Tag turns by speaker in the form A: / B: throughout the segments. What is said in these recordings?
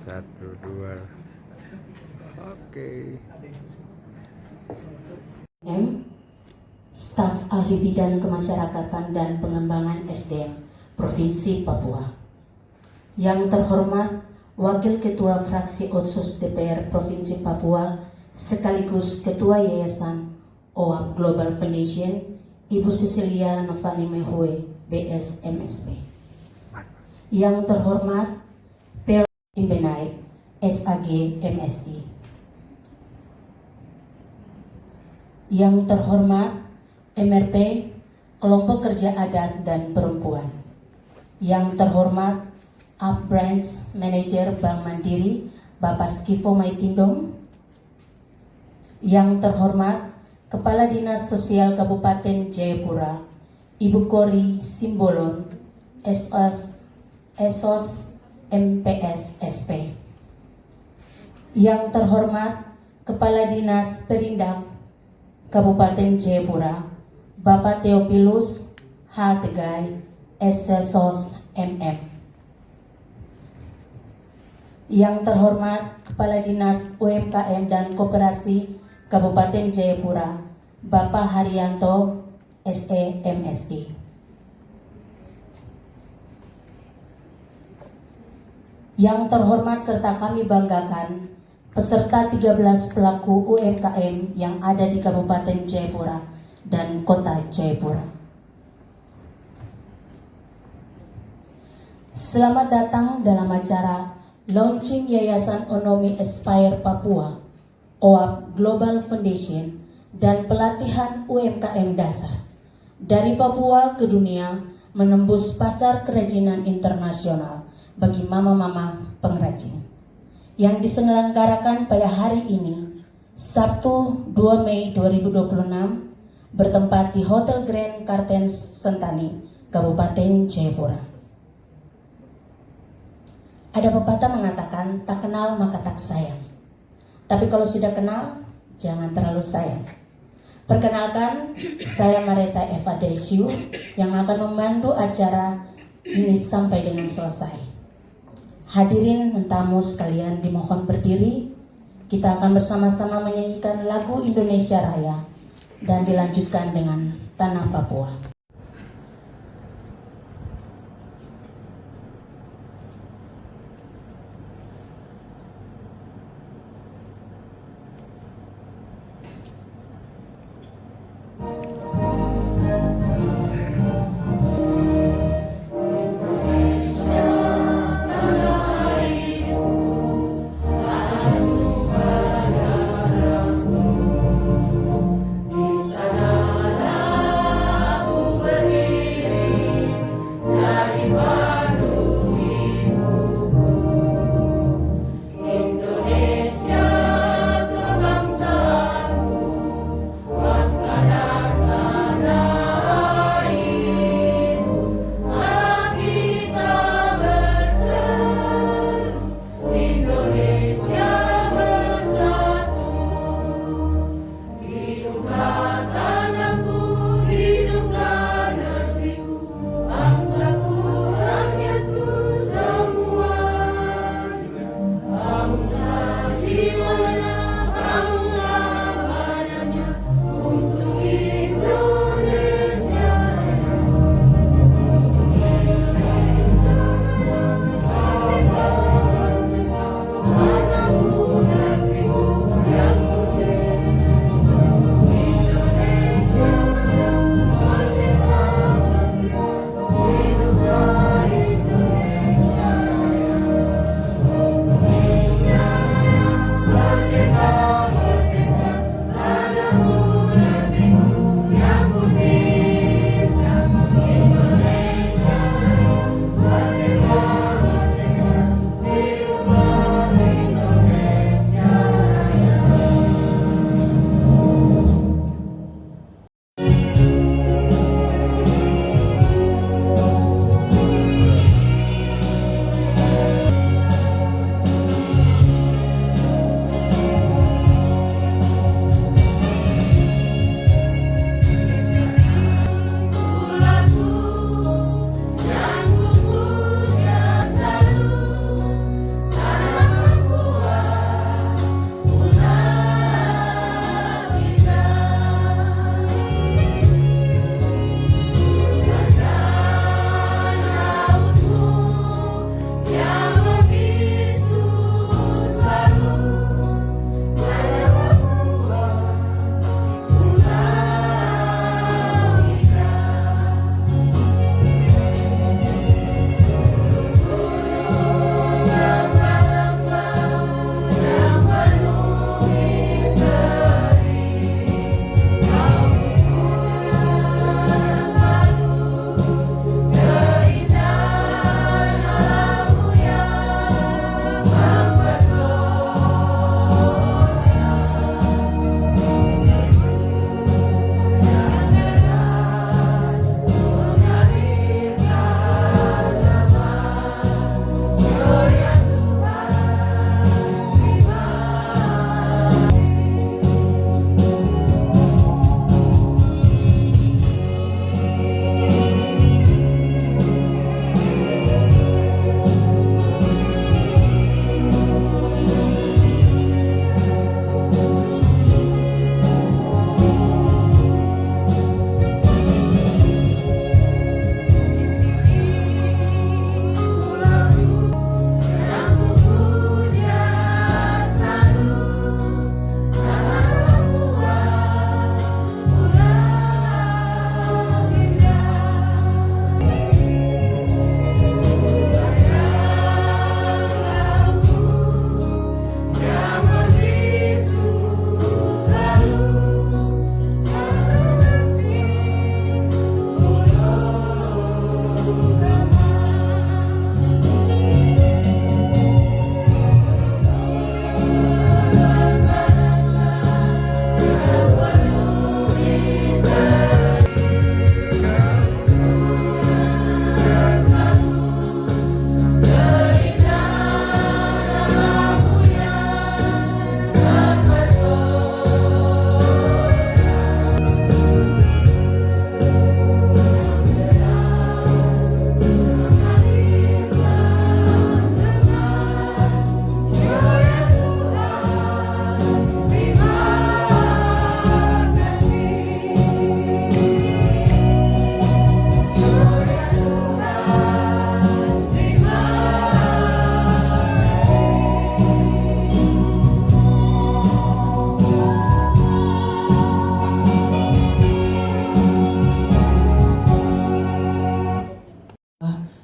A: Satu, dua. Oke.
B: Staf Ahli Bidang Kemasyarakatan dan Pengembangan SDM Provinsi Papua. Yang terhormat Wakil Ketua Fraksi Otsus DPR Provinsi Papua sekaligus Ketua Yayasan OAP Global Foundation, Ibu Cecilia Novani Mehue, BS MSP. Yang terhormat PL Imbenai, SAG MSI. Yang terhormat MRP Kelompok Kerja Adat dan Perempuan. Yang terhormat Up Branch Manager Bank Mandiri Bapak Skifo Maitindom. Yang terhormat Kepala Dinas Sosial Kabupaten Jayapura Ibu Kori Simbolon Esos MPS SP. Yang terhormat Kepala Dinas Perindak Kabupaten Jayapura Bapak Theophilus H. Tegai SSOS MM. Yang terhormat Kepala Dinas UMKM dan Koperasi Kabupaten Jayapura Bapak Haryanto SE MSI. Yang terhormat serta kami banggakan peserta 13 pelaku UMKM yang ada di Kabupaten Jayapura dan Kota Jayapura. Selamat datang dalam acara Launching Yayasan Onomi Aspire Papua, OAP Global Foundation, dan pelatihan UMKM dasar dari Papua ke dunia menembus pasar kerajinan internasional bagi mama-mama pengrajin yang diselenggarakan pada hari ini, Sabtu 2 Mei 2026, bertempat di Hotel Grand Kartens Sentani, Kabupaten Jayapura. Ada pepatah mengatakan, tak kenal maka tak sayang. Tapi kalau sudah kenal, jangan terlalu sayang. Perkenalkan, saya Mareta Eva Desyu yang akan memandu acara ini sampai dengan selesai. Hadirin dan tamu sekalian dimohon berdiri. Kita akan bersama-sama menyanyikan lagu Indonesia Raya dan dilanjutkan dengan Tanah Papua.
C: Di sana lagu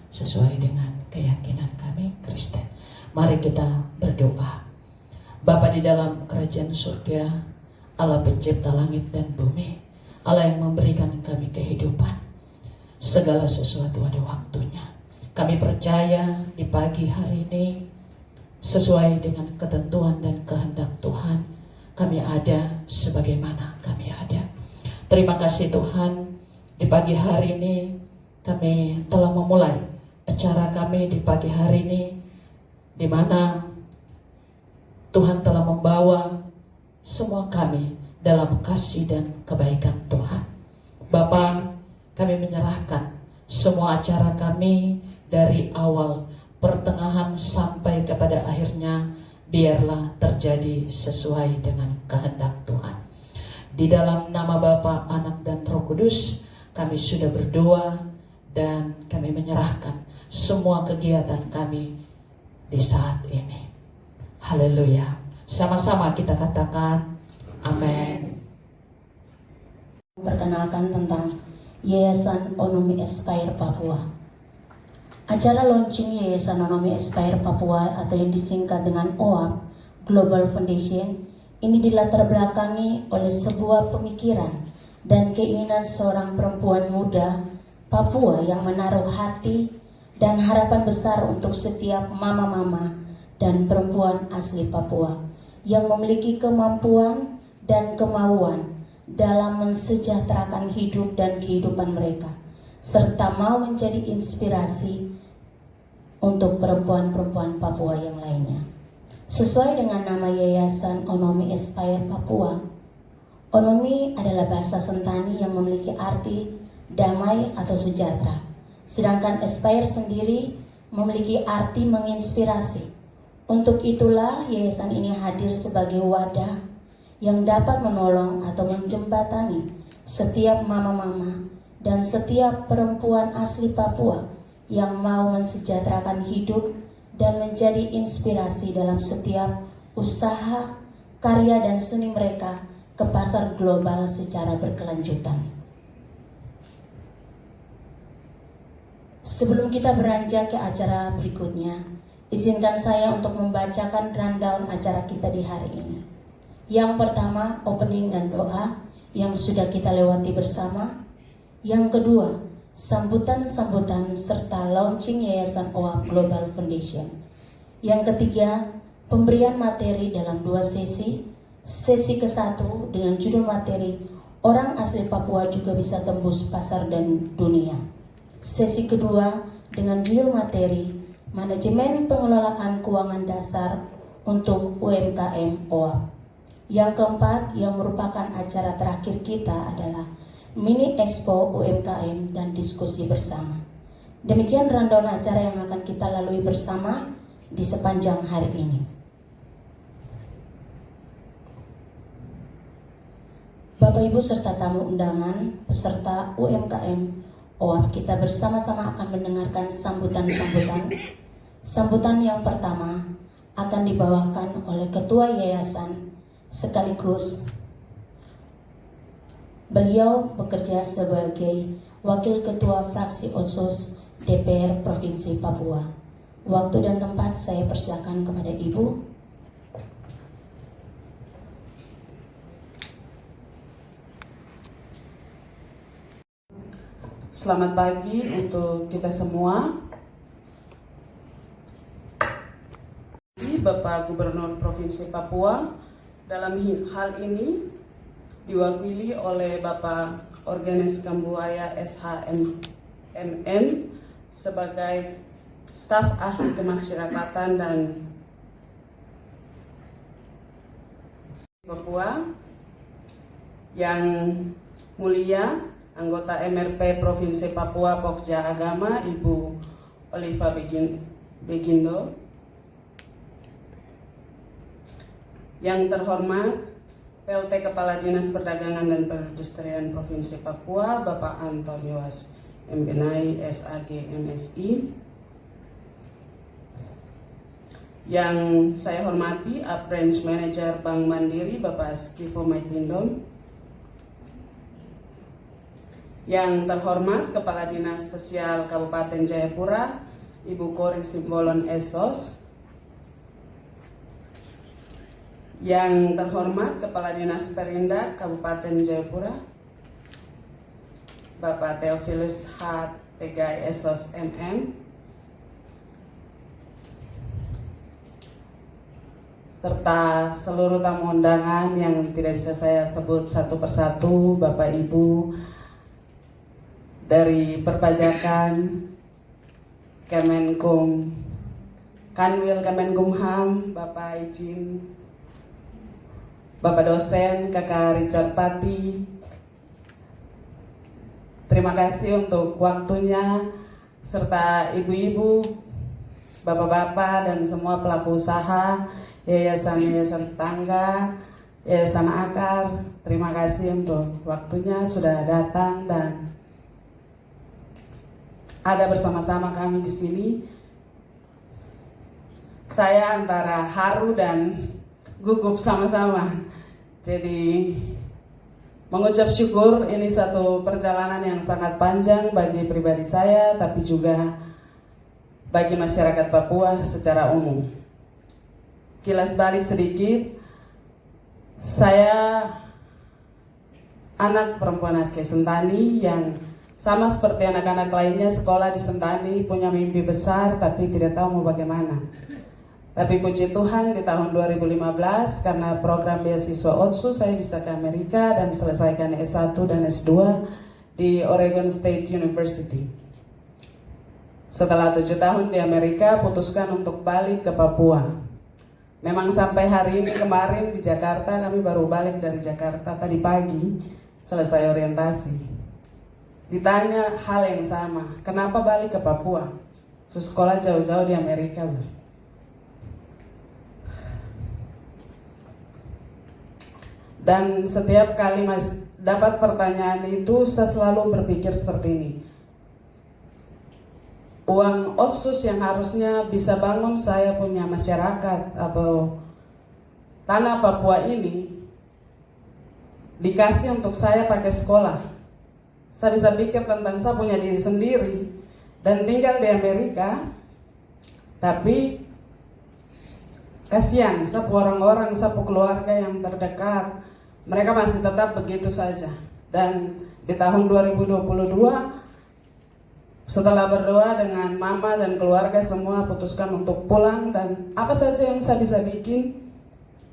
A: sesuai dengan keyakinan kami Kristen. Mari kita berdoa. Bapa di dalam kerajaan surga, Allah pencipta langit dan bumi, Allah yang memberikan kami kehidupan. Segala sesuatu ada waktunya. Kami percaya di pagi hari ini, sesuai dengan ketentuan dan kehendak Tuhan, kami ada sebagaimana kami ada. Terima kasih Tuhan, di pagi hari ini kami telah memulai acara kami di pagi hari ini, di mana Tuhan telah membawa semua kami dalam kasih dan kebaikan Tuhan. Bapa, kami menyerahkan semua acara kami dari awal, pertengahan sampai kepada akhirnya, biarlah terjadi sesuai dengan kehendak Tuhan. Di dalam nama Bapa, Anak dan Roh Kudus, kami sudah berdoa dan kami menyerahkan semua kegiatan kami di saat ini. Haleluya. Sama-sama kita katakan amin.
B: Perkenalkan tentang Yayasan Onomi Aspire Papua. Acara launching Yayasan Onomi Aspire Papua atau yang disingkat dengan OAP Global Foundation ini dilatar belakangi oleh sebuah pemikiran dan keinginan seorang perempuan muda Papua yang menaruh hati dan harapan besar untuk setiap mama-mama dan perempuan asli Papua yang memiliki kemampuan dan kemauan dalam mensejahterakan hidup dan kehidupan mereka, serta mau menjadi inspirasi untuk perempuan-perempuan Papua yang lainnya. Sesuai dengan nama Yayasan Onomi Aspire Papua, Onomi adalah bahasa Sentani yang memiliki arti damai atau sejahtera, sedangkan Aspire sendiri memiliki arti menginspirasi. Untuk itulah yayasan ini hadir sebagai wadah yang dapat menolong atau menjembatani setiap mama-mama dan setiap perempuan asli Papua yang mau mensejahterakan hidup dan menjadi inspirasi dalam setiap usaha, karya dan seni mereka ke pasar global secara berkelanjutan. Sebelum kita beranjak ke acara berikutnya, izinkan saya untuk membacakan rundown acara kita di hari ini. Yang pertama, opening dan doa yang sudah kita lewati bersama. Yang kedua, sambutan-sambutan serta launching Yayasan OAP Global Foundation. Yang ketiga, pemberian materi dalam 2 sesi. Sesi ke-1 dengan judul materi Orang Asli Papua Juga Bisa Tembus Pasar dan Dunia. Sesi kedua dengan judul materi Manajemen Pengelolaan Keuangan Dasar untuk UMKM OAP. Yang keempat yang merupakan acara terakhir kita adalah Mini Expo UMKM dan diskusi bersama. Demikian rundown acara yang akan kita lalui bersama di sepanjang hari ini. Bapak Ibu serta tamu undangan, peserta UMKM OAP, kita bersama-sama akan mendengarkan sambutan-sambutan. Sambutan yang pertama akan dibawakan oleh Ketua Yayasan sekaligus beliau bekerja sebagai Wakil Ketua Fraksi OSOS DPR Provinsi Papua. Waktu dan tempat saya persilakan kepada Ibu.
C: Selamat pagi untuk kita semua. Bapak Gubernur Provinsi Papua dalam hal ini diwakili oleh Bapak Organis Kambuaya SHMN sebagai staf ahli kemasyarakatan dan Papua, yang mulia anggota MRP Provinsi Papua Pokja Agama Ibu Oliva Begindo, yang terhormat PLT Kepala Dinas Perdagangan dan Perindustrian Provinsi Papua Bapak Antonius Mbenai SAG MSI, yang saya hormati Branch Manager Bank Mandiri Bapak Skifo Maitindom, Yang terhormat Kepala Dinas Sosial Kabupaten Jayapura, Ibu Kori Simbolon Esos. Yang terhormat Kepala Dinas Perindak Kabupaten Jayapura, Bapak Theophilus H. Tegai Esos MM. Serta seluruh tamu undangan yang tidak bisa saya sebut satu persatu, Bapak Ibu dari Perpajakan, Kemenkum, Kanwil Kemenkumham, Bapak izin, Bapak dosen, Kakak Richard Pati. Terima kasih untuk waktunya, serta ibu-ibu, bapak-bapak, dan semua pelaku usaha, yayasan-yayasan tetangga, yayasan akar. Terima kasih untuk waktunya sudah datang dan ada bersama-sama kami di sini. Saya antara haru dan gugup sama-sama. Jadi mengucap syukur, ini satu perjalanan yang sangat panjang bagi pribadi saya, tapi juga bagi masyarakat Papua secara umum. Kilas balik sedikit, saya anak perempuan asli Sentani yang sama seperti anak-anak lainnya sekolah di Sentani, punya mimpi besar tapi tidak tahu mau bagaimana. Tapi puji Tuhan di tahun 2015 karena program beasiswa OTSU saya bisa ke Amerika dan selesaikan S1 dan S2 di Oregon State University. Setelah 7 tahun di Amerika, putuskan untuk balik ke Papua. Memang sampai hari ini, kemarin di Jakarta, kami baru balik dari Jakarta tadi pagi selesai orientasi. Ditanya hal yang sama, kenapa balik ke Papua? Sekolah jauh-jauh di Amerika, Bang. Dan setiap kali dapat pertanyaan itu, saya selalu berpikir seperti ini. Uang otsus yang harusnya bisa bangun saya punya masyarakat atau tanah Papua ini dikasih untuk saya pakai sekolah. Saya bisa pikir tentang saya punya diri sendiri dan tinggal di Amerika, tapi kasihan sapu orang-orang, sapu keluarga yang terdekat, mereka masih tetap begitu saja. Dan di tahun 2022 setelah berdoa dengan mama dan keluarga semua putuskan untuk pulang, dan apa saja yang saya bisa bikin,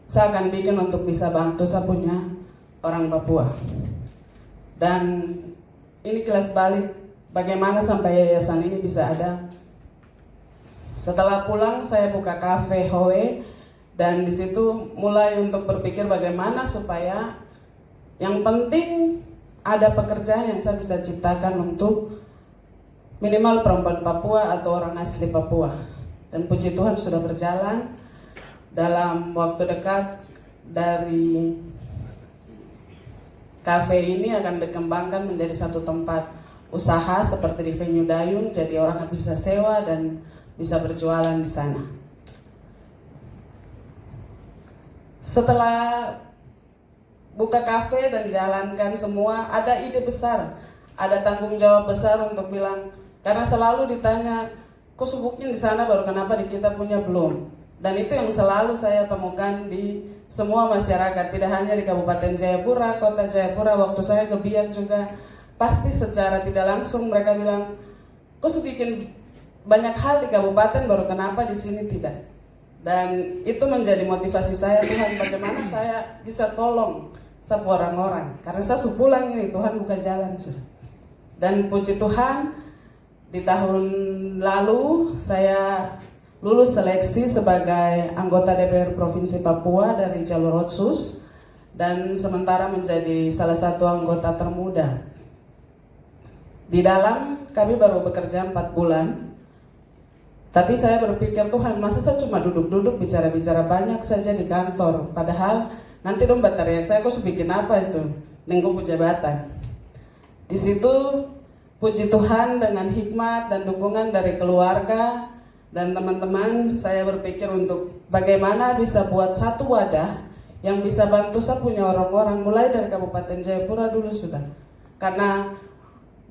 C: saya akan bikin untuk bisa bantu saya punya orang Papua. Dan ini kilas balik bagaimana sampai yayasan ini bisa ada. Setelah pulang saya buka kafe Hoe dan di situ mulai untuk berpikir bagaimana supaya yang penting ada pekerjaan yang saya bisa ciptakan untuk minimal perempuan Papua atau orang asli Papua. Dan puji Tuhan sudah berjalan. Dalam waktu dekat dari kafe ini akan dikembangkan menjadi satu tempat usaha seperti di venue Dayung, jadi orang bisa sewa dan bisa berjualan di sana. Setelah buka kafe dan jalankan semua, ada ide besar, ada tanggung jawab besar untuk bilang, karena selalu ditanya, kok sibuknya di sana baru kenapa di kita punya belum? Dan itu yang selalu saya temukan di semua masyarakat, tidak hanya di Kabupaten Jayapura, Kota Jayapura. Waktu saya ke Biak juga, pasti secara tidak langsung mereka bilang, kok bikin banyak hal di kabupaten baru kenapa di sini tidak? Dan itu menjadi motivasi saya, Tuhan bagaimana saya bisa tolong sapu orang-orang, karena saya pulang ini Tuhan buka jalan sudah. Dan puji Tuhan, di tahun lalu saya lulus seleksi sebagai anggota DPR Provinsi Papua dari jalur Otsus dan sementara menjadi salah satu anggota termuda. Di dalam kami baru bekerja 4 bulan, tapi saya berpikir Tuhan masa saya cuma duduk-duduk bicara-bicara banyak saja di kantor, padahal nanti dong baterai saya kok bikin apa itu, nengkup jabatan. Di situ puji Tuhan dengan hikmat dan dukungan dari keluarga dan teman-teman, saya berpikir untuk bagaimana bisa buat satu wadah yang bisa bantu saya punya orang-orang mulai dari Kabupaten Jayapura dulu sudah. Karena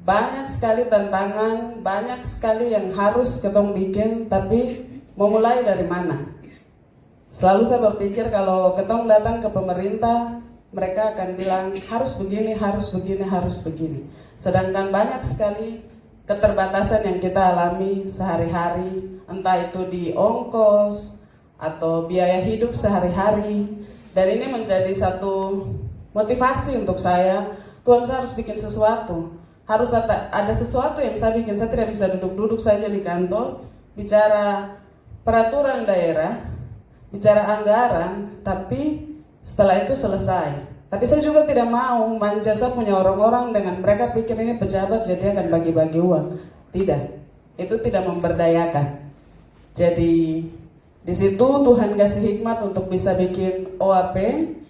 C: banyak sekali tantangan, banyak sekali yang harus ketong bikin, tapi mau mulai dari mana? Selalu saya berpikir kalau ketong datang ke pemerintah, mereka akan bilang harus begini, harus begini, harus begini. Sedangkan banyak sekali keterbatasan yang kita alami sehari-hari, entah itu di ongkos atau biaya hidup sehari-hari. Dan ini menjadi satu motivasi untuk saya, Tuhan, saya harus bikin sesuatu. Harus ada sesuatu yang saya bikin. Saya tidak bisa duduk-duduk saja di kantor, bicara peraturan daerah, bicara anggaran, tapi setelah itu selesai. Tapi saya juga tidak mau manja, saya punya orang-orang dengan mereka pikir ini pejabat jadi akan bagi-bagi uang. Tidak, itu tidak memberdayakan. Jadi di situ Tuhan kasih hikmat untuk bisa bikin OAP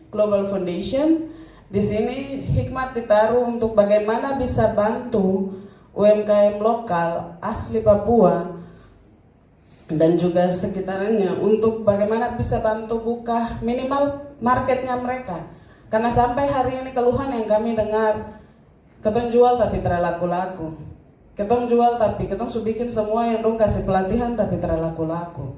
C: Global Foundation. Di sini hikmat ditaruh untuk bagaimana bisa bantu UMKM lokal asli Papua dan juga sekitarnya untuk bagaimana bisa bantu buka minimal marketnya mereka. Karena sampai hari ini keluhan yang kami dengar, ketong jual tapi terlaku-laku. Ketong jual tapi ketong sudah bikin semua yang dong kasih pelatihan tapi terlaku-laku.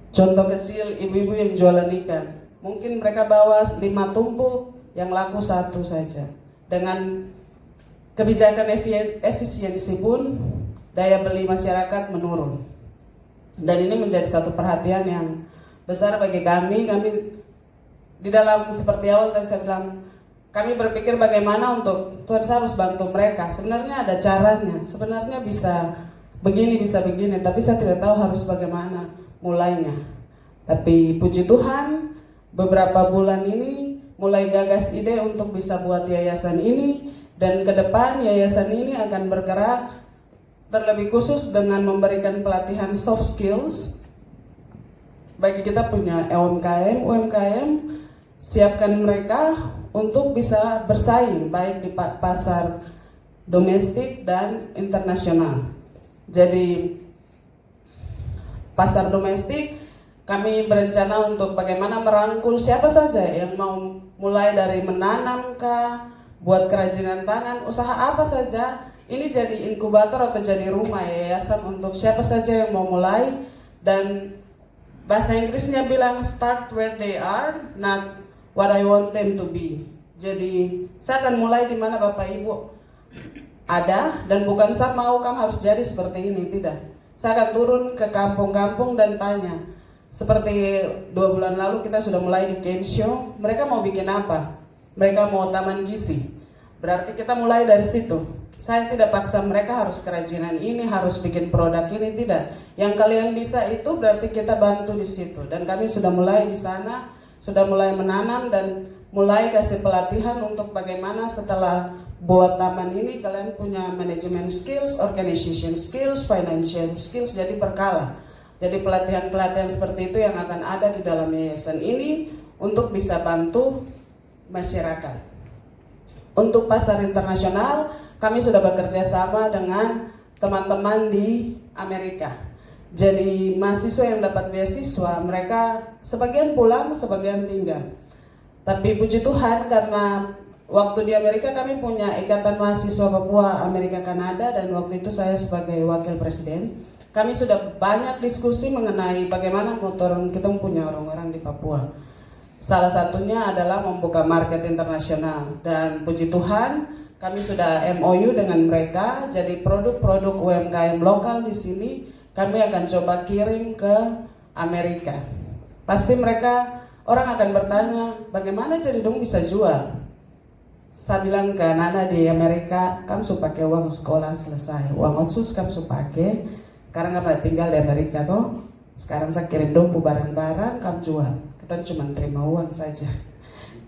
C: Contoh kecil, ibu-ibu yang jualan ikan. Mungkin mereka bawa 5 tumpuk, yang laku 1 saja. Dengan kebijakan efisiensi pun, daya beli masyarakat menurun. Dan ini menjadi satu perhatian yang besar bagi kami. Kami di dalam seperti awal tadi saya bilang, kami berpikir bagaimana untuk Tuhan, saya harus bantu mereka. Sebenarnya ada caranya, sebenarnya bisa begini, tapi saya tidak tahu harus bagaimana mulainya. Tapi puji Tuhan, beberapa bulan ini mulai gagas ide untuk bisa buat yayasan ini, dan ke depan yayasan ini akan bergerak terlebih khusus dengan memberikan pelatihan soft skills bagi kita punya UMKM, siapkan mereka untuk bisa bersaing baik di pasar domestik dan internasional. Jadi pasar domestik kami berencana untuk bagaimana merangkul siapa saja yang mau mulai dari menanam kah, buat kerajinan tangan, usaha apa saja. Ini jadi inkubator atau jadi rumah yayasan untuk siapa saja yang mau mulai. Dan bahasa Inggrisnya bilang start where they are, not what I want them to be. Jadi saya akan mulai di mana Bapak Ibu ada, dan bukan saya mau kamu harus jadi seperti ini, tidak. Saya akan turun ke kampung-kampung dan tanya. Seperti 2 bulan lalu kita sudah mulai di Kensho, mereka mau bikin apa? Mereka mau taman gizi. Berarti kita mulai dari situ. Saya tidak paksa mereka harus kerajinan ini, harus bikin produk ini, tidak. Yang kalian bisa itu berarti kita bantu di situ. Dan kami sudah mulai di sana, sudah mulai menanam dan mulai kasih pelatihan untuk bagaimana setelah buat taman ini kalian punya management skills, organization skills, financial skills, jadi berkala. Jadi pelatihan-pelatihan seperti itu yang akan ada di dalam yayasan ini untuk bisa bantu masyarakat. Untuk pasar internasional, kami sudah bekerja sama dengan teman-teman di Amerika. Jadi mahasiswa yang dapat beasiswa, mereka sebagian pulang, sebagian tinggal. Tapi puji Tuhan karena waktu di Amerika kami punya Ikatan Mahasiswa Papua Amerika Kanada, dan waktu itu saya sebagai wakil presiden. Kami sudah banyak diskusi mengenai bagaimana motor kita punya orang-orang di Papua. Salah satunya adalah membuka market internasional, dan puji Tuhan kami sudah MOU dengan mereka. Jadi produk-produk UMKM lokal di sini kami akan coba kirim ke Amerika. Pasti mereka orang akan bertanya, bagaimana jadi dong bisa jual? Saya bilang ke anak-anak di Amerika, kamu sudah pakai uang sekolah selesai, uang otsus kamu sudah pakai. Sekarang kamu tinggal di Amerika toh. Sekarang saya kirim dong barang-barang, kamu jual. Kita cuma terima uang saja.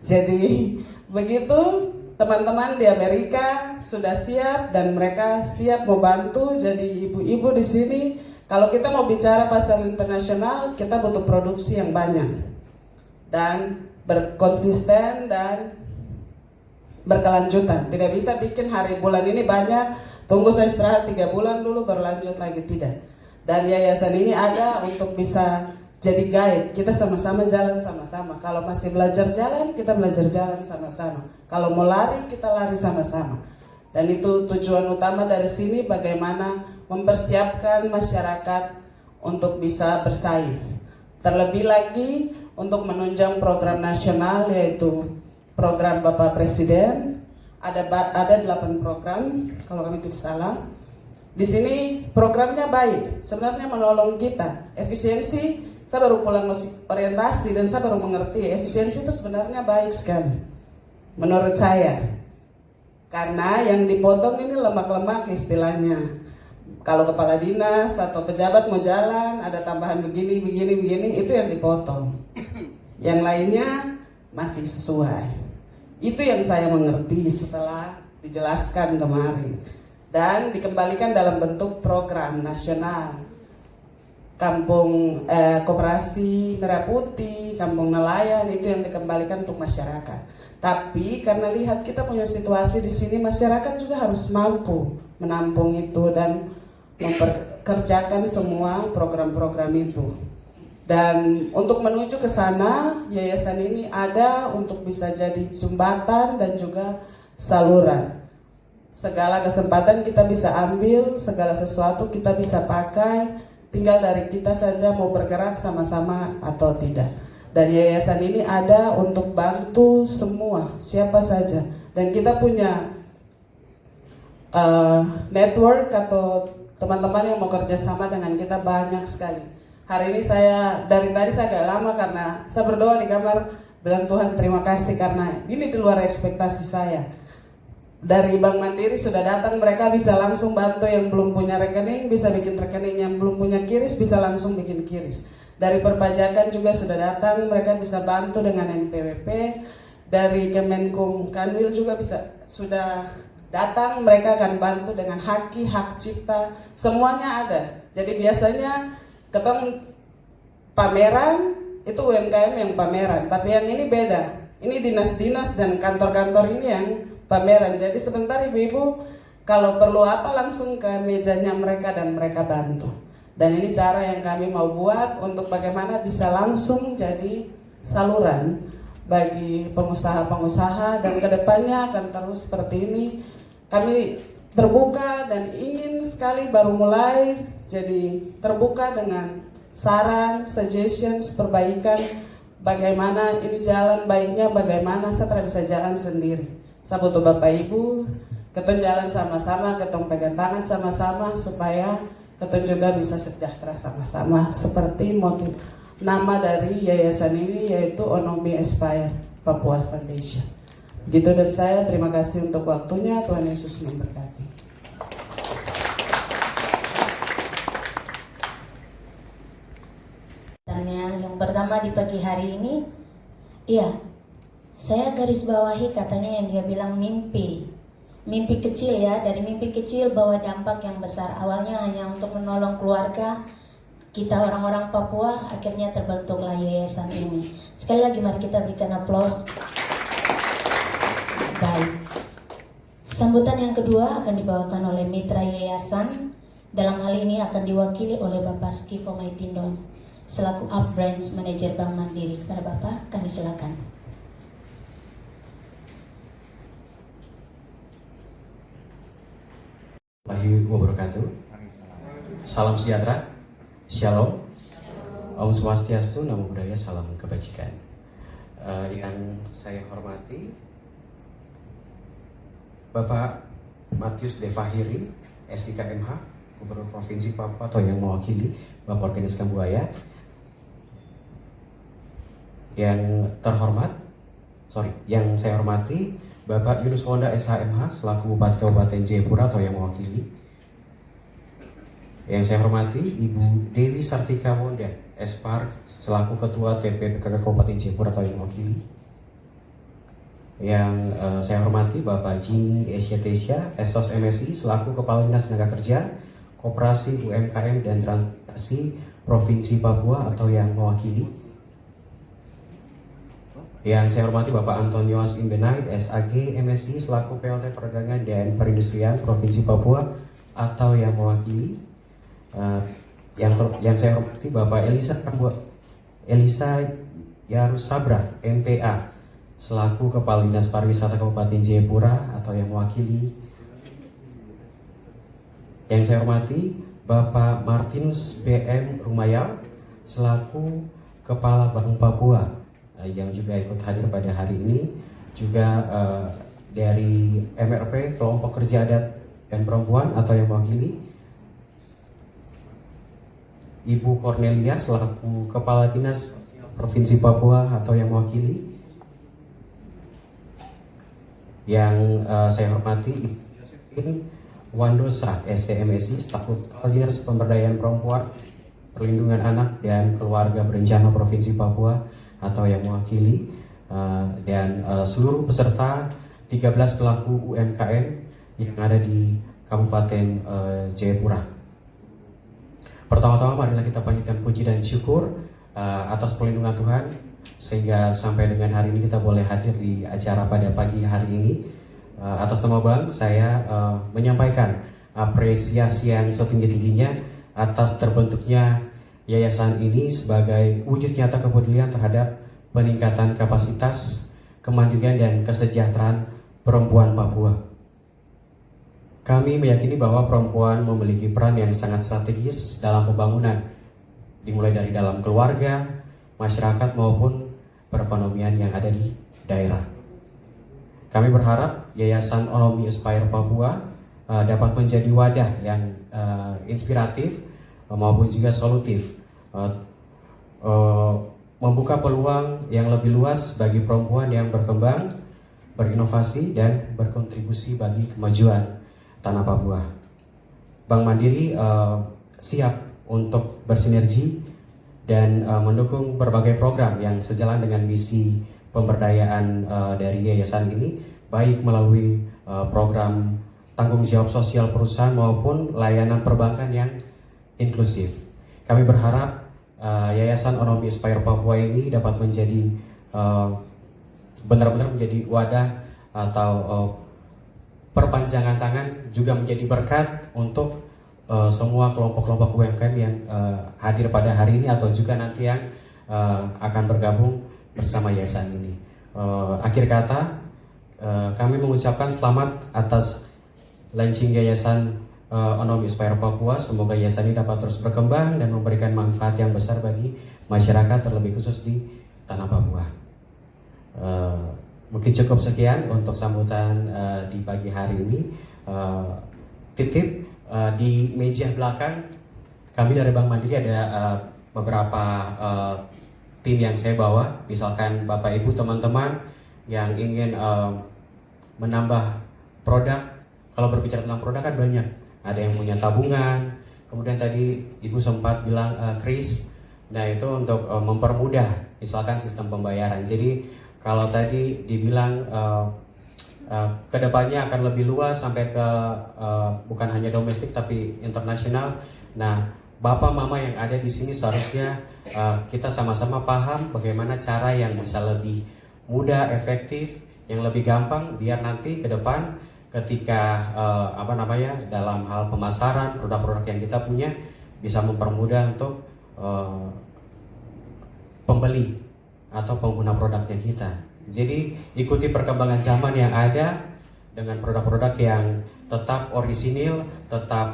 C: Jadi begitu, teman-teman di Amerika sudah siap dan mereka siap membantu. Jadi ibu-ibu di sini, kalau kita mau bicara pasar internasional, kita butuh produksi yang banyak dan berkonsisten dan berkelanjutan. Tidak bisa bikin hari bulan ini banyak, tunggu saya istirahat 3 bulan dulu berlanjut lagi, tidak. Dan yayasan ini ada untuk bisa jadi guide, kita sama-sama jalan sama-sama. Kalau masih belajar jalan, kita belajar jalan sama-sama. Kalau mau lari, kita lari sama-sama. Dan itu tujuan utama dari sini, bagaimana mempersiapkan masyarakat untuk bisa bersaing. Terlebih lagi untuk menunjang program nasional, yaitu program Bapak Presiden. Ada 8 program kalau kami tidak salah. Di sini programnya baik, sebenarnya menolong kita. Efisiensi, saya baru pulang orientasi dan saya baru mengerti efisiensi itu sebenarnya baik sekali menurut saya. Karena yang dipotong ini lemak-lemak istilahnya. Kalau kepala dinas atau pejabat mau jalan, ada tambahan begini, itu yang dipotong. Yang lainnya masih sesuai. Itu yang saya mengerti setelah dijelaskan kemarin. Dan dikembalikan dalam bentuk program nasional. Kampung Koperasi Merah Putih, Kampung Nelayan, itu yang dikembalikan untuk masyarakat. Tapi karena lihat kita punya situasi di sini, masyarakat juga harus mampu menampung itu dan memperkerjakan semua program-program itu. Dan untuk menuju ke sana, yayasan ini ada untuk bisa jadi jembatan dan juga saluran. Segala kesempatan kita bisa ambil, segala sesuatu kita bisa pakai, tinggal dari kita saja mau bergerak sama-sama atau tidak. Dan yayasan ini ada untuk bantu semua, siapa saja. Dan kita punya network atau teman-teman yang mau kerjasama dengan kita banyak sekali. Hari ini dari tadi saya agak lama karena saya berdoa di kamar, bilang Tuhan terima kasih karena ini di luar ekspektasi saya. Dari Bank Mandiri sudah datang, mereka bisa langsung bantu yang belum punya rekening, bisa bikin rekening, yang belum punya kiris bisa langsung bikin kiris. Dari perpajakan juga sudah datang, mereka bisa bantu dengan NPWP. Dari Kemenkum Kanwil juga sudah datang, mereka akan bantu dengan hak cipta, semuanya ada. Jadi biasanya ketemu pameran itu UMKM yang pameran, tapi yang ini beda. Ini dinas-dinas dan kantor-kantor ini yang pameran. Jadi sebentar ibu-ibu kalau perlu apa langsung ke mejanya mereka dan mereka bantu. Dan ini cara yang kami mau buat untuk bagaimana bisa langsung jadi saluran bagi pengusaha-pengusaha, dan kedepannya akan terus seperti ini. Kami terbuka dan ingin sekali baru mulai, jadi terbuka dengan saran, suggestions, perbaikan bagaimana ini jalan baiknya, bagaimana saya tidak bisa jalan sendiri. Saya butuh Bapak Ibu, ketemu jalan sama-sama, ketemu pegang tangan sama-sama supaya ketemu juga bisa sejahtera sama-sama seperti motif nama dari yayasan ini, yaitu Onomi Aspire Papua Foundation. Begitu dari saya, terima kasih untuk waktunya, Tuhan Yesus memberkati.
B: Yang pertama di pagi hari ini, iya, saya garis bawahi katanya yang dia bilang mimpi kecil ya. Dari mimpi kecil bawa dampak yang besar. Awalnya hanya untuk menolong keluarga kita orang-orang Papua, akhirnya terbentuklah yayasan ini. Sekali lagi mari kita berikan aplaus. Baik. Sambutan yang kedua akan dibawakan oleh mitra yayasan. Dalam hal ini akan diwakili oleh Bapak Skifo Maitindon selaku Up Branch Manager Bank Mandiri. Pada Bapak kami silakan.
D: Warahmatullahi wabarakatuh. Salam sejahtera, Shalom, Om Swastiastu, Namo Buddhaya, salam kebajikan. Yang saya hormati Bapak Matius Devahiri, SIKMH, Gubernur Provinsi Papua atau yang mewakili Bapak Organisasi Buaya. Yang saya hormati Bapak Yunus Wonda SHMH selaku Bupati Kabupaten Jayapura atau yang mewakili. Yang saya hormati Ibu Dewi Sartika Wonda Espark selaku Ketua TPPKK Kabupaten Jayapura atau yang mewakili. Yang saya hormati Bapak Jimmy Esyatesia Esos MSI selaku Kepala Dinas Tenaga Kerja, Koperasi UMKM dan Transportasi Provinsi Papua atau yang mewakili. Yang saya hormati Bapak Antonius Imbenait SAG MSI selaku PLT Perdagangan dan Perindustrian Provinsi Papua atau yang mewakili. Yang saya hormati Bapak Elisa Yarusabra MPA selaku Kepala Dinas Pariwisata Kabupaten Jayapura atau yang mewakili. Yang saya hormati Bapak Martinus BM Rumayau selaku Kepala Bank Papua yang juga ikut hadir pada hari ini, juga dari MRP Kelompok Kerja Adat dan Perempuan atau yang mewakili Ibu Cornelia selaku Kepala Dinas Provinsi Papua atau yang mewakili. Yang saya hormati Ibu Josephine Wandosa STMSI selaku Kepala Dinas Pemberdayaan Perempuan, Perlindungan Anak dan Keluarga Berencana Provinsi Papua atau yang mewakili, dan seluruh peserta 13 pelaku UMKM yang ada di Kabupaten Jayapura. Pertama-tama marilah kita panjatkan puji dan syukur atas perlindungan Tuhan sehingga sampai dengan hari ini kita boleh hadir di acara pada pagi hari ini. Atas nama Bank, saya menyampaikan apresiasi yang setinggi-tingginya atas terbentuknya yayasan ini sebagai wujud nyata kepedulian terhadap peningkatan kapasitas, kemandirian dan kesejahteraan perempuan Papua. Kami meyakini bahwa perempuan memiliki peran yang sangat strategis dalam pembangunan, dimulai dari dalam keluarga, masyarakat maupun perekonomian yang ada di daerah. Kami berharap Yayasan Onomi Aspire Papua dapat menjadi wadah yang inspiratif maupun juga solutif, membuka peluang yang lebih luas bagi perempuan yang berkembang, berinovasi dan berkontribusi bagi kemajuan tanah Papua. Bank Mandiri siap untuk bersinergi dan mendukung berbagai program yang sejalan dengan misi pemberdayaan dari yayasan ini, baik melalui program tanggung jawab sosial perusahaan maupun layanan perbankan yang inklusif. Kami berharap Yayasan Onomi Aspire Papua ini dapat menjadi benar-benar menjadi wadah atau perpanjangan tangan, juga menjadi berkat untuk semua kelompok-kelompok UMKM yang hadir pada hari ini atau juga nanti yang akan bergabung bersama yayasan ini. Akhir kata, kami mengucapkan selamat atas launching Yayasan Onomi Aspire Papua. Semoga yayasan ini dapat terus berkembang dan memberikan manfaat yang besar bagi masyarakat, terlebih khusus di tanah Papua. Mungkin cukup sekian untuk sambutan di pagi hari ini. Titip di meja belakang kami dari Bank Mandiri ada beberapa tim yang saya bawa, misalkan Bapak Ibu teman-teman yang ingin menambah produk. Kalau berbicara tentang produk kan banyak, ada yang punya tabungan, kemudian tadi Ibu sempat bilang kris, nah itu untuk mempermudah misalkan sistem pembayaran. Jadi kalau tadi dibilang kedepannya akan lebih luas sampai ke bukan hanya domestik tapi internasional. Nah, Bapak Mama yang ada di sini seharusnya kita sama-sama paham bagaimana cara yang bisa lebih mudah, efektif, yang lebih gampang biar nanti ke depan ketika dalam hal pemasaran produk-produk yang kita punya bisa mempermudah untuk pembeli atau pengguna produknya kita. Jadi ikuti perkembangan zaman yang ada dengan produk-produk yang tetap orisinil, tetap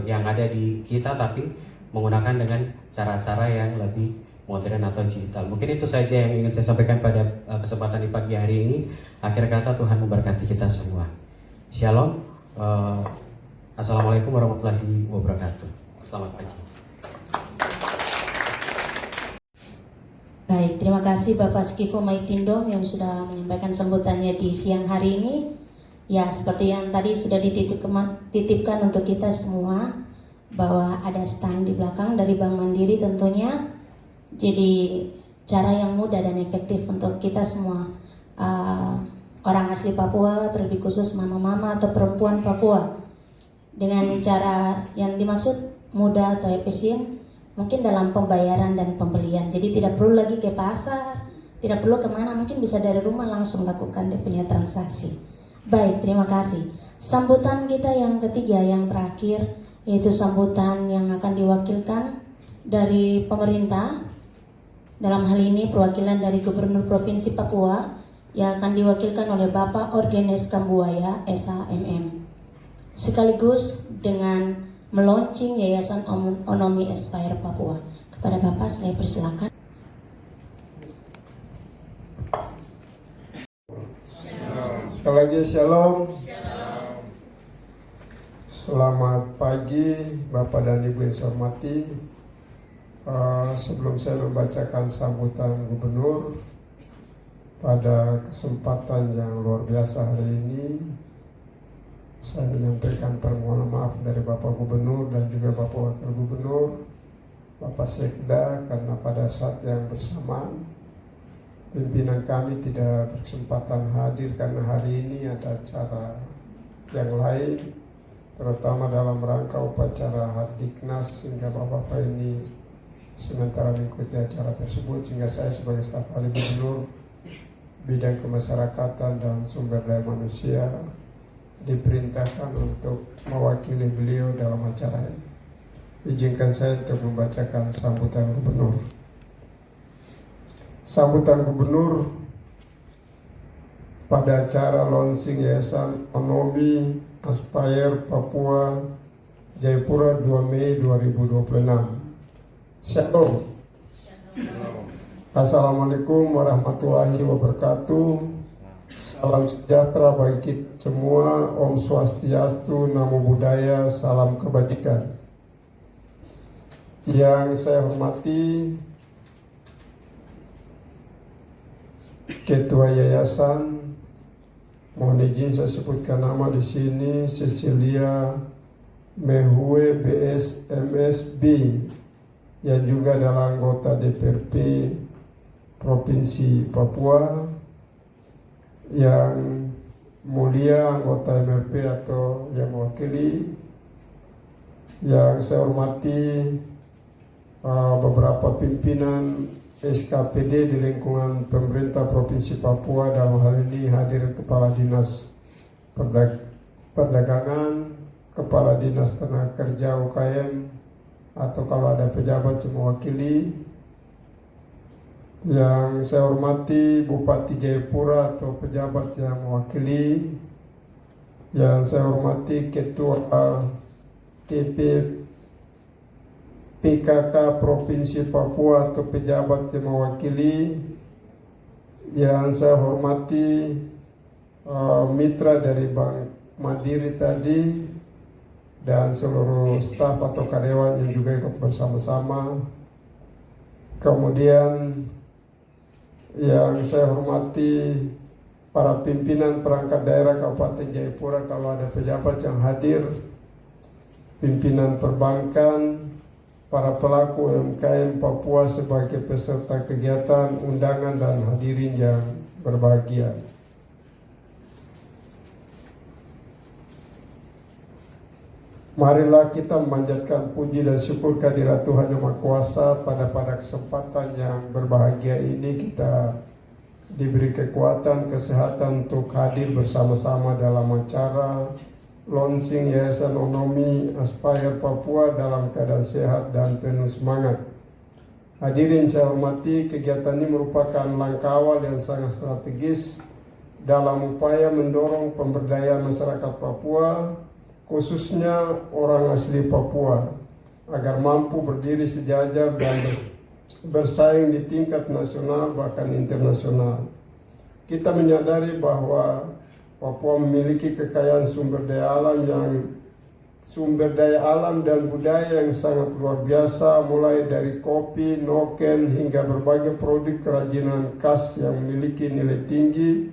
D: yang ada di kita, tapi menggunakan dengan cara-cara yang lebih modern atau digital. Mungkin itu saja yang ingin saya sampaikan pada kesempatan di pagi hari ini. Akhir kata, Tuhan memberkati kita semua. Shalom. Assalamualaikum warahmatullahi wabarakatuh. Selamat pagi.
B: Baik, terima kasih Bapak Skifo Maitindom yang sudah menyampaikan sambutannya di siang hari ini. Ya, seperti yang tadi sudah dititipkan untuk kita semua, bahwa ada stand di belakang dari Bank Mandiri tentunya. Jadi cara yang mudah dan efektif untuk kita semua orang asli Papua, terlebih khusus mama-mama atau perempuan Papua, dengan cara yang dimaksud mudah atau efisien, mungkin dalam pembayaran dan pembelian. Jadi tidak perlu lagi ke pasar, tidak perlu kemana, mungkin bisa dari rumah langsung lakukan dia punya transaksi. Baik, terima kasih. Sambutan kita yang ketiga, yang terakhir, yaitu sambutan yang akan diwakilkan dari pemerintah. Dalam hal ini perwakilan dari Gubernur Provinsi Papua yang akan diwakilkan oleh Bapak Orgenes Kambuaya, SHMM. sekaligus dengan meluncing Yayasan Onomi Aspire Papua. Kepada Bapak saya persilakan.
E: Sekali lagi shalom. Selamat pagi Bapak dan Ibu yang saya hormati. Sebelum saya membacakan sambutan Gubernur pada kesempatan yang luar biasa hari ini, saya menyampaikan permohonan maaf dari Bapak Gubernur dan juga Bapak Wakil Gubernur, Bapak Sekda, karena pada saat yang bersamaan pimpinan kami tidak berkesempatan hadir karena hari ini ada acara yang lain, terutama dalam rangka upacara Hardiknas, sehingga Bapak-Bapak ini sementara mengikuti acara tersebut, sehingga saya sebagai staf ahli Gubernur bidang kemasyarakatan dan sumber daya manusia diperintahkan untuk mewakili beliau dalam acara ini. Izinkan saya untuk membacakan sambutan Gubernur. Sambutan Gubernur pada acara launching Yayasan Onomi Aspire Papua Jayapura 2 Mei 2026. Shalom. Assalamualaikum warahmatullahi wabarakatuh. Salam sejahtera bagi kita semua. Om Swastiastu, Namo Buddhaya, salam kebajikan. Yang saya hormati Ketua Yayasan, mohon izin saya sebutkan nama di sini, Cecilia Mehue BS MSB, yang juga adalah anggota DPRP Provinsi Papua, yang mulia anggota MRP atau yang mewakili, yang saya hormati beberapa pimpinan SKPD di lingkungan pemerintah Provinsi Papua, dalam hal ini hadir Kepala Dinas Perdagangan, Kepala Dinas Tenaga Kerja UKM, atau kalau ada pejabat yang mewakili. Yang saya hormati Bupati Jayapura atau pejabat yang mewakili. Yang saya hormati Ketua TP PKK Provinsi Papua atau pejabat yang mewakili. Yang saya hormati mitra dari Bank Mandiri tadi, dan seluruh staf atau karyawan yang juga ikut bersama-sama. Kemudian yang saya hormati para pimpinan perangkat daerah Kabupaten Jayapura, kalau ada pejabat yang hadir, pimpinan perbankan, para pelaku UMKM Papua sebagai peserta kegiatan, undangan dan hadirin yang berbahagia. Marilah kita memanjatkan puji dan syukur kehadirat Tuhan Yang Maha Kuasa. Pada kesempatan yang berbahagia ini kita diberi kekuatan, kesehatan untuk hadir bersama-sama dalam acara launching Yayasan Onomi Aspire Papua dalam keadaan sehat dan penuh semangat. Hadirin saya hormati, kegiatan ini merupakan langkah awal yang sangat strategis dalam upaya mendorong pemberdayaan masyarakat Papua, khususnya orang asli Papua, agar mampu berdiri sejajar dan bersaing di tingkat nasional bahkan internasional. Kita menyadari bahwa Papua memiliki kekayaan sumber daya alam dan budaya yang sangat luar biasa, mulai dari kopi, noken, hingga berbagai produk kerajinan khas yang memiliki nilai tinggi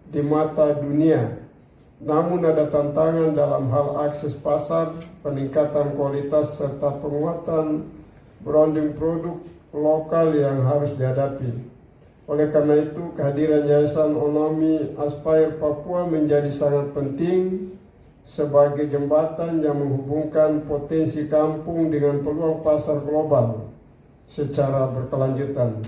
E: di mata dunia. Namun ada tantangan dalam hal akses pasar, peningkatan kualitas, serta penguatan branding produk lokal yang harus dihadapi. Oleh karena itu, kehadiran Yayasan Onomi Aspire Papua menjadi sangat penting sebagai jembatan yang menghubungkan potensi kampung dengan peluang pasar global secara berkelanjutan.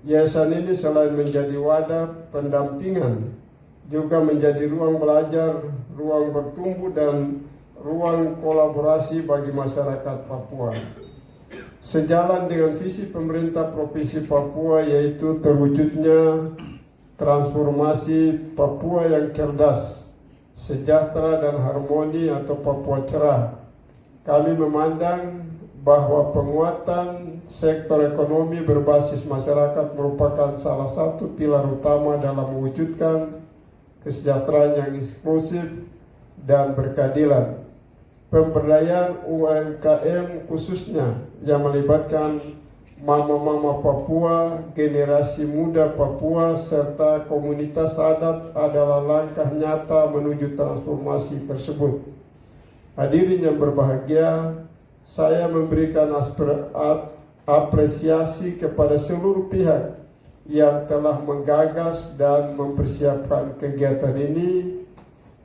E: Yayasan ini selain menjadi wadah pendampingan, juga menjadi ruang belajar, ruang bertumbuh, dan ruang kolaborasi bagi masyarakat Papua. Sejalan dengan visi pemerintah Provinsi Papua, yaitu terwujudnya transformasi Papua yang cerdas, sejahtera dan harmoni atau Papua cerah. Kami memandang bahwa penguatan sektor ekonomi berbasis masyarakat merupakan salah satu pilar utama dalam mewujudkan kesejahteraan yang inklusif dan berkeadilan. Pemberdayaan UMKM khususnya yang melibatkan mama-mama Papua, generasi muda Papua, serta komunitas adat adalah langkah nyata menuju transformasi tersebut. Hadirin yang berbahagia, saya memberikan apresiasi kepada seluruh pihak yang telah menggagas dan mempersiapkan kegiatan ini.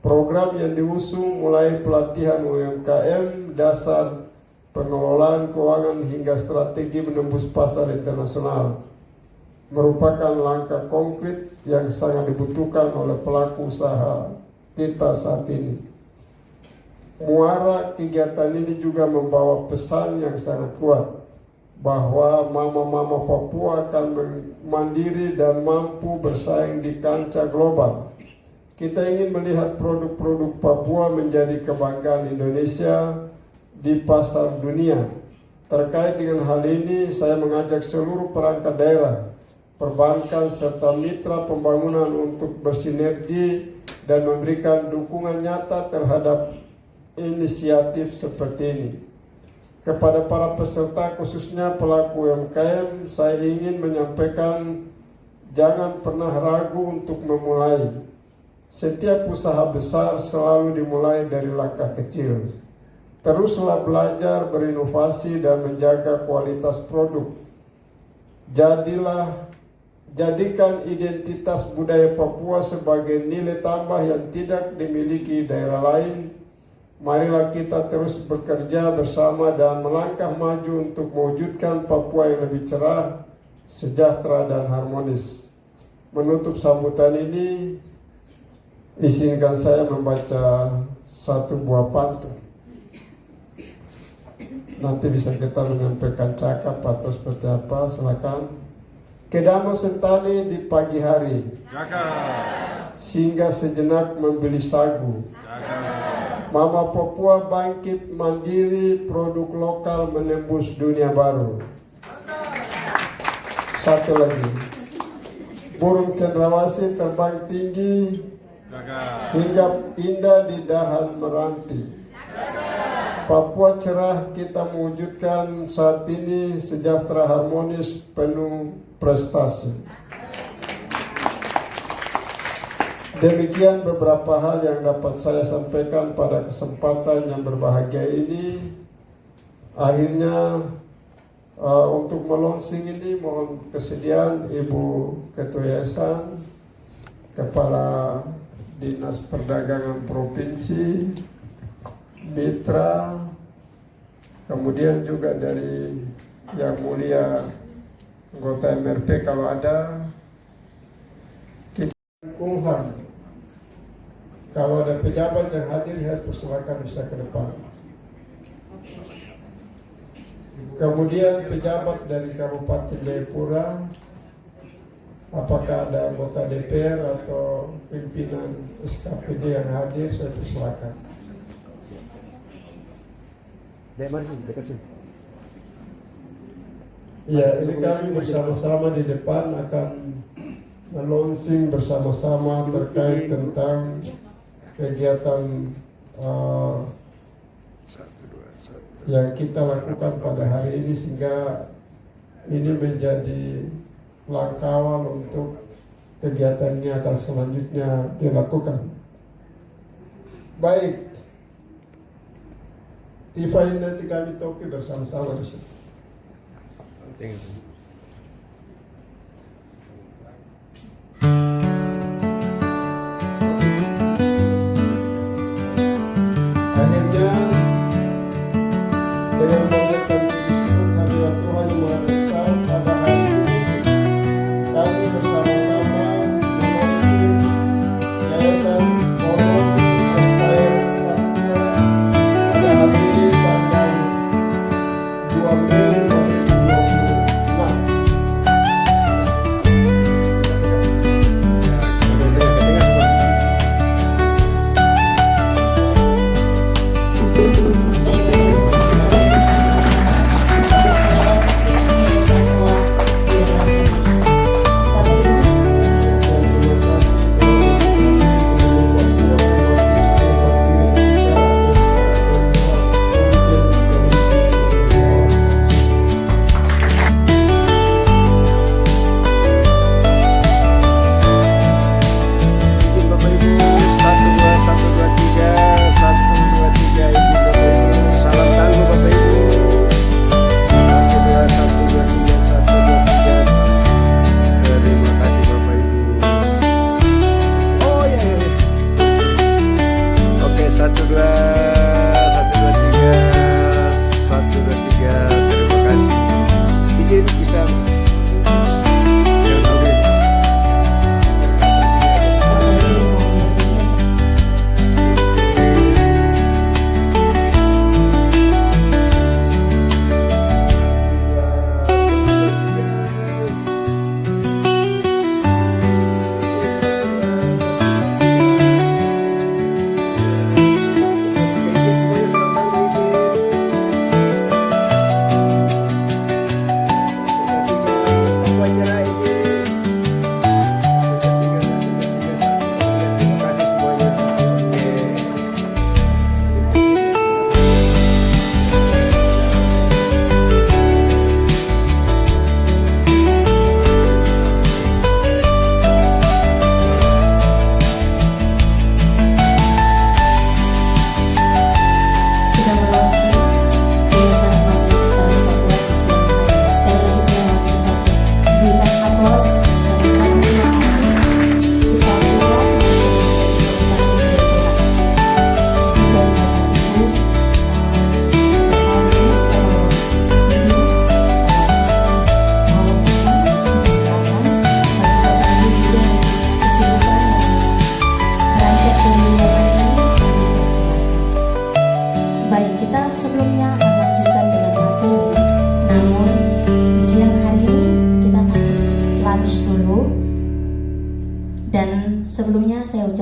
E: Program yang diusung mulai pelatihan UMKM, dasar pengelolaan keuangan hingga strategi menembus pasar internasional merupakan langkah konkret yang sangat dibutuhkan oleh pelaku usaha kita saat ini. Muara kegiatan ini juga membawa pesan yang sangat kuat bahwa mama-mama Papua akan mandiri dan mampu bersaing di kancah global. Kita ingin melihat produk-produk Papua menjadi kebanggaan Indonesia di pasar dunia. Terkait dengan hal ini, saya mengajak seluruh perangkat daerah, perbankan serta mitra pembangunan untuk bersinergi dan memberikan dukungan nyata terhadap inisiatif seperti ini. Kepada para peserta khususnya pelaku UMKM, saya ingin menyampaikan jangan pernah ragu untuk memulai. Setiap usaha besar selalu dimulai dari langkah kecil. Teruslah belajar, berinovasi dan menjaga kualitas produk. Jadikan identitas budaya Papua sebagai nilai tambah yang tidak dimiliki daerah lain. Marilah kita terus bekerja bersama dan melangkah maju untuk mewujudkan Papua yang lebih cerah, sejahtera dan harmonis. Menutup sambutan ini, izinkan saya membaca satu buah pantun. Nanti bisa kita menyampaikan cakap atau seperti apa, silakan. Kedano sentani di pagi hari, singgah sejenak membeli sagu. Mama Papua bangkit mandiri, produk lokal menembus dunia baru. Satu lagi, burung cendrawasih terbang tinggi hingga indah di dahan meranti. Papua cerah kita mewujudkan saat ini, sejahtera harmonis penuh prestasi. Demikian beberapa hal yang dapat saya sampaikan pada kesempatan yang berbahagia ini. Akhirnya untuk melonsing ini mohon kesediaan Ibu Ketua Yayasan, Kepala Dinas Perdagangan Provinsi, mitra, kemudian juga dari Yang Mulia anggota MRP kalau ada, kita Kumham. Kalau ada pejabat yang hadir, ya persilakan bisa ke depan. Kemudian pejabat dari Kabupaten Jayapura, apakah ada anggota DPR atau pimpinan SKPD yang hadir, saya persilakan. Ya, ini kami bersama-sama di depan akan melonsing bersama-sama terkait tentang kegiatan yang kita lakukan pada hari ini, sehingga ini menjadi langkah awal untuk kegiatan ini akan selanjutnya dilakukan. Baik, Tifa ini nanti kami toki bersama-sama di sini.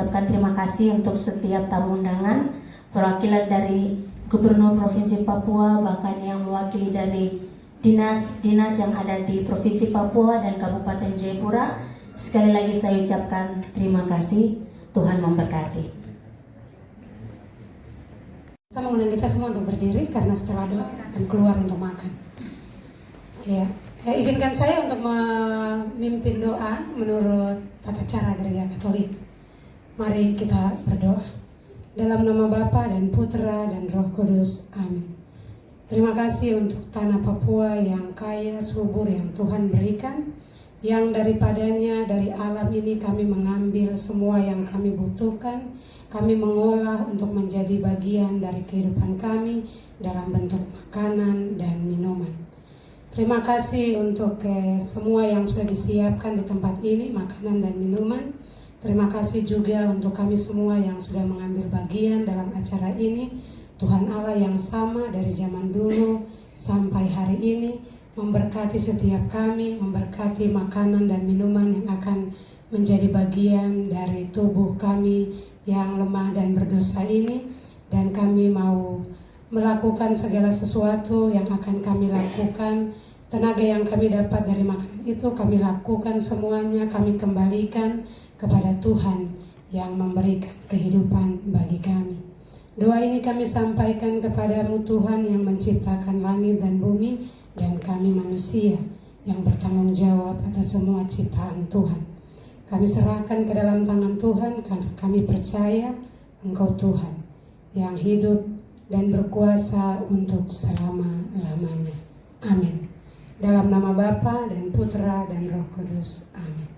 B: mengucapkan terima kasih untuk setiap tamu undangan, perwakilan dari Gubernur Provinsi Papua, bahkan yang mewakili dari dinas-dinas yang ada di Provinsi Papua dan Kabupaten Jayapura. Sekali lagi saya ucapkan terima kasih. Tuhan memberkati.
F: Saya mengundang kita semua untuk berdiri karena setelah doa dan keluar untuk makan. Ya, izinkan saya untuk memimpin doa menurut tata cara Gereja Katolik. Mari kita berdoa. Dalam nama Bapa dan Putra dan Roh Kudus. Amin. Terima kasih untuk tanah Papua yang kaya, subur yang Tuhan berikan. Yang daripadanya, dari alam ini kami mengambil semua yang kami butuhkan. Kami mengolah untuk menjadi bagian dari kehidupan kami dalam bentuk makanan dan minuman. Terima kasih untuk semua yang sudah disiapkan di tempat ini, makanan dan minuman. Terima kasih juga untuk kami semua yang sudah mengambil bagian dalam acara ini. Tuhan Allah yang sama dari zaman dulu sampai hari ini memberkati setiap kami, memberkati makanan dan minuman yang akan menjadi bagian dari tubuh kami yang lemah dan berdosa ini. Dan kami mau melakukan segala sesuatu yang akan kami lakukan. Tenaga yang kami dapat dari makanan itu kami lakukan semuanya, kami kembalikan kepada Tuhan yang memberikan kehidupan bagi kami. Doa ini kami sampaikan kepadamu Tuhan yang menciptakan langit dan bumi, dan kami manusia yang bertanggung jawab atas semua ciptaan Tuhan. Kami serahkan ke dalam tangan Tuhan karena kami percaya Engkau Tuhan yang hidup dan berkuasa untuk selama-lamanya. Amin. Dalam nama Bapa dan Putra dan Roh Kudus. Amin.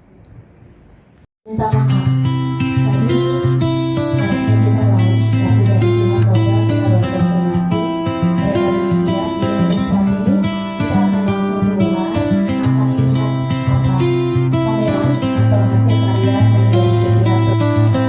B: Minta maaf. Tadi seharusnya kita launch, tapi dari pihak program kita baru konfirmasi mereka belum siap. Jadi untuk saat ini kita akan langsung keluar, akan lihat apa pameran atau hasil karya seni yang disediakan bersama.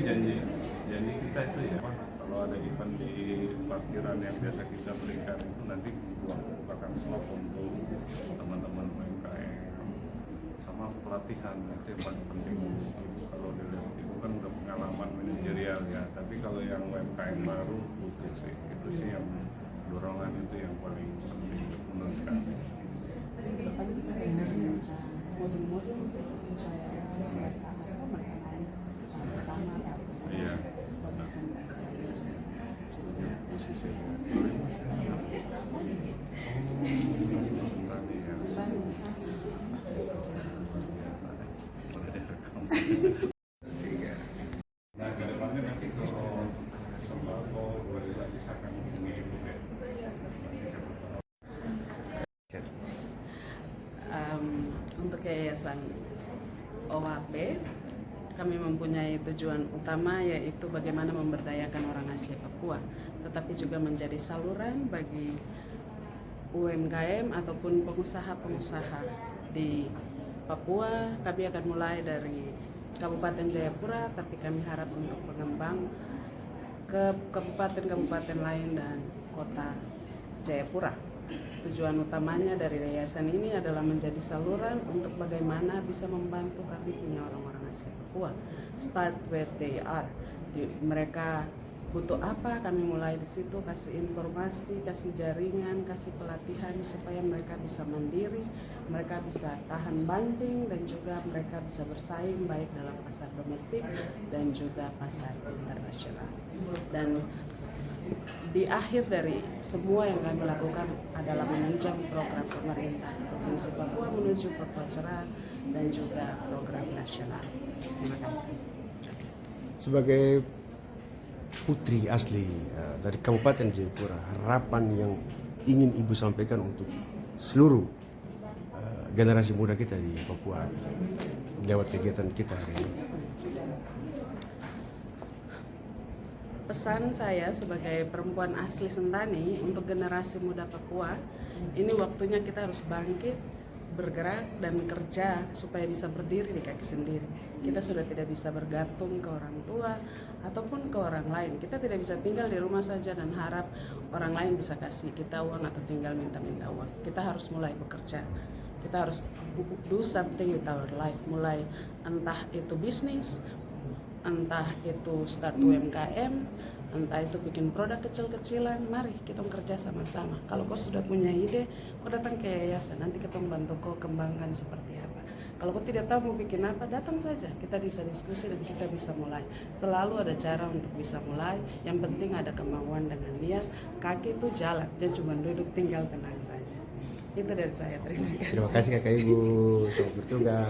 G: janji kita itu ya, kalau ada event di parkiran yang biasa kita berikan itu nanti bukakan slot untuk teman-teman UMKM sama pelatihan, itu yang paling penting. Kalau dilihat itu kan udah pengalaman manajerial ya, tapi kalau yang UMKM baru itu sih yang dorongan itu yang paling penting menurut kami.
C: Modul-modul supaya sesuai apa mereka naik pertama atau
G: Iya. Nah, ke depannya nanti kalau sembako bisa kami mengirim
C: untuk Yayasan OAP, kami mempunyai tujuan utama yaitu bagaimana memberdayakan orang asli Papua, tetapi juga menjadi saluran bagi UMKM ataupun pengusaha-pengusaha di Papua. Kami akan mulai dari Kabupaten Jayapura, tapi kami harap untuk mengembang ke kabupaten-kabupaten lain dan kota Jayapura. Tujuan utamanya dari yayasan ini adalah menjadi saluran untuk bagaimana bisa membantu kami punya orang-orang asli Papua. Start where they are. Mereka butuh apa, kami mulai di situ, kasih informasi, kasih jaringan, kasih pelatihan supaya mereka bisa mandiri, mereka bisa tahan banting, dan juga mereka bisa bersaing baik dalam pasar domestik dan juga pasar internasional. Dan di akhir dari semua yang kami lakukan adalah menunjang program pemerintah Provinsi Papua menuju Papua Cerah dan juga program nasional. Terima kasih.
H: Sebagai putri asli dari Kabupaten Jayapura, harapan yang ingin Ibu sampaikan untuk seluruh generasi muda kita di Papua lewat kegiatan kita hari ini.
C: Pesan saya sebagai perempuan asli Sentani untuk generasi muda Papua, ini waktunya kita harus bangkit, bergerak dan kerja supaya bisa berdiri di kaki sendiri. Kita sudah tidak bisa bergantung ke orang tua ataupun ke orang lain. Kita tidak bisa tinggal di rumah saja dan harap orang lain bisa kasih kita uang atau tinggal minta-minta uang. Kita harus mulai bekerja. Kita harus do something with our life. Mulai entah itu bisnis, entah itu start UMKM, entah itu bikin produk kecil-kecilan. Mari kita kerja sama-sama. Kalau kau sudah punya ide, kau datang ke yayasan, nanti kita membantu kau kembangkan seperti apa. Kalau kau tidak tahu mau bikin apa, datang saja. Kita bisa diskusi dan kita bisa mulai. Selalu ada cara untuk bisa mulai. Yang penting ada kemauan dengan niat. Kaki itu jalan, jangan cuma duduk tinggal tenang saja. Itu dari saya. Terima kasih.
H: Terima kasih Kakak Ibu, selamat bertugas.